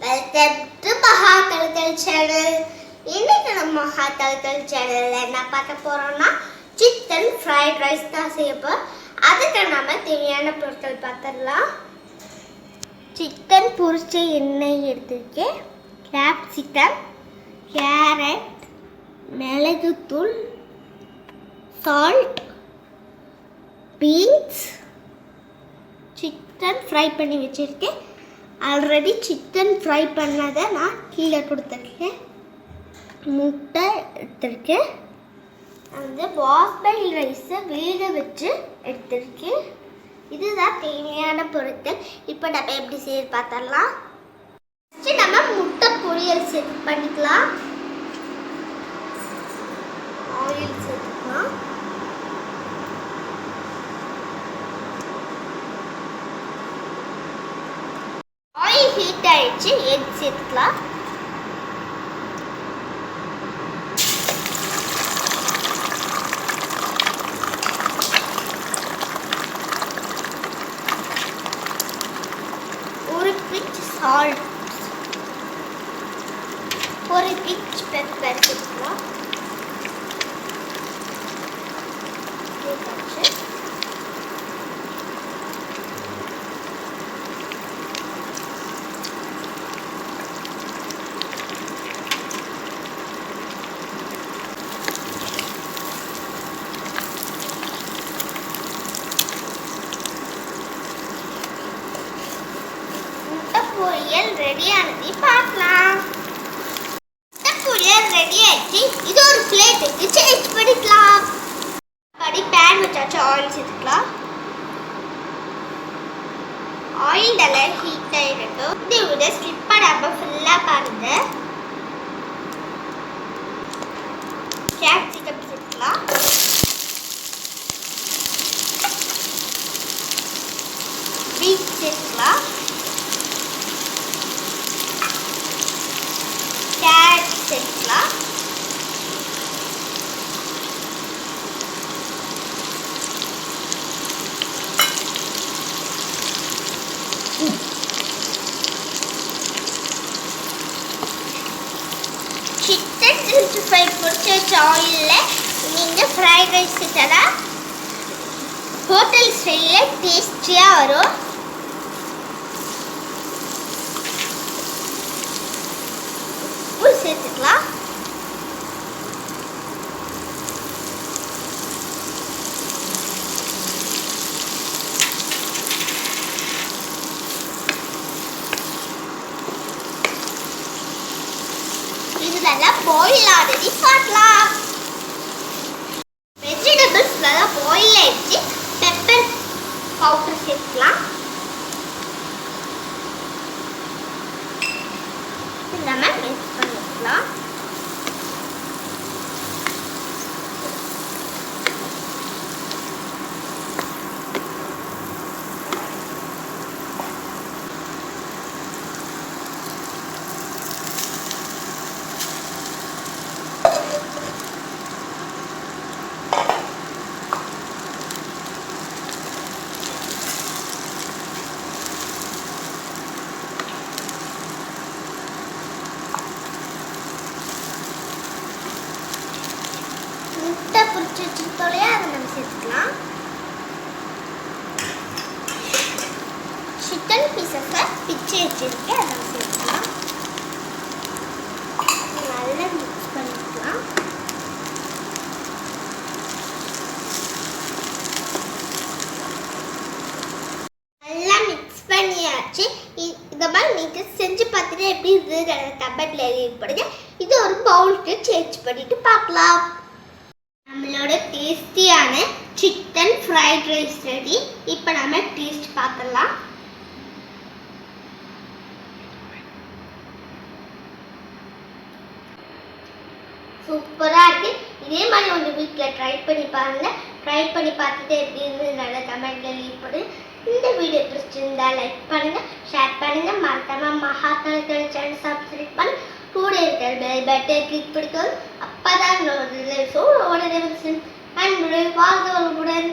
Welcome to Maha Kalakkal channel. இன்னைக்கு நம்ம மஹா கலக்கல் சேனல்ல என்ன பார்க்க போறோம்னா சிக்கன் ஃப்ரைட் ரைஸ் தான் செய்ய போறோம். அதுக்கு நம்ம தேவையான பொருட்கள் பார்த்துடலாம். சிக்கன் பொரிச்ச எண்ணெய் எடுத்துருக்கேன், கேப்சிகம், கேரட், மிளகுத்தூள், சால்ட், பீன்ஸ், சிக்கன் ஃப்ரை பண்ணி வச்சுருக்கேன். ஆல்ரெடி சிக்கன் ஃப்ரை பண்ணதை நான் கீழே கொடுத்துருக்கேன். முட்டை எடுத்துருக்கேன். அந்த பாஸ்மதி ரைஸை வேக வச்சு எடுத்துருக்கேன். இதுதான் தேவையான பொருட்கள். இப்போ நம்ம எப்படி செய்ய பார்த்தரலாம். ஃபஸ்ட்டு நம்ம முட்டை பொரியல் செட் பண்ணிக்கலாம். ஆயில் சேர்த்துக்கலாம். ஆயில் ஹீட் ஆயிடுச்சு, எக் சேர்த்துக்கலாம். ஒரு பிஞ்ச் சால்ட், ஒரு பிஞ்ச் பெப்பர் சேர்த்துக்கலாம். பொரியல் ரெடி ஆனது பார்க்கலாம். பொரியல் ரெடி ஆயிடுச்சு. இது ஒரு பிளேட்டுக்கு சேஞ்ச் பண்ணிக்கலாம். படி பேன் வச்சாச்சு, ஆயில் சேர்த்துக்கலாம். ஆயில் நல்லா ஹீட் ஆகிடட்டும். இந்த வீடியோ ஸ்கிப் பண்ணாம ஃபுல்லாக பாருங்க. கேப்சிகம் சேர்த்துக்கலாம். பீட் சேர்த்துக்கலாம். கேரட் சேர்த்துக்கலாம். சிக்கன் சிக்ஸ்டி ஃபைவ் பொரிச்சு வச்ச ஆயிலில் நீங்கள் ஃப்ரைட் ரைஸ் கிட்டனா ஹோட்டல் ஸ்டைலில் டேஸ்டியாக வரும். சேர்த்துக்கலாம். இது நல்லா பாயில் ஆனது பார்க்கலாம். வெஜிடபிள்ஸ் நல்லா பாயில் ஆயிடுச்சு. பெப்பர் பவுடர் சேர்த்துக்கலாம். நம்ம மிக்ஸ் பண்ணிக்கலாம். முட்டை பொரிச்சு வச்சுருக்கோலையா, அதை நம்ம சேர்த்துக்கலாம். சிக்கன் பீசஸை பிச்சு வச்சுருக்கேன், அதை நம்ம சேர்த்துக்கலாம். நல்லா மிக்ஸ் பண்ணிக்கலாம். நல்லா மிக்ஸ் பண்ணியாச்சு. இந்த மாதிரி நீங்கள் செஞ்சு பார்த்துட்டு எப்படி இருக்குது கமெண்ட்ல எழுதிப்படுங்க. இது ஒரு பவுலுக்கு சேஞ்ச் பண்ணிட்டு பார்க்கலாம். நம்மளோட டேஸ்டியான சிக்கன் ஃப்ரைட் ரைஸ் ரெடி. இப்போ நம்ம டேஸ்ட் பார்க்கலாம். சூப்பராக இருக்கு. இதே மாதிரி உங்கள் வீட்டில் ட்ரை பண்ணி பாருங்க. ட்ரை பண்ணி பார்த்துட்டு எப்படி இருந்ததுனால கமெண்ட்ல லீவ் பண்ணு. இந்த வீடியோ பிடிச்சிருந்தா லைக் பண்ணுங்க, ஷேர் பண்ணுங்க. மறக்காம மஹா கலக்கல் சேனல் சப்ஸ்கிரைப் பண்ணி கூட இருக்கிற பெல் பட்டன் கிளிக் பண்ணிக்கோங்க. அப்பதான் உடனே வாழ்க வளமுடன்.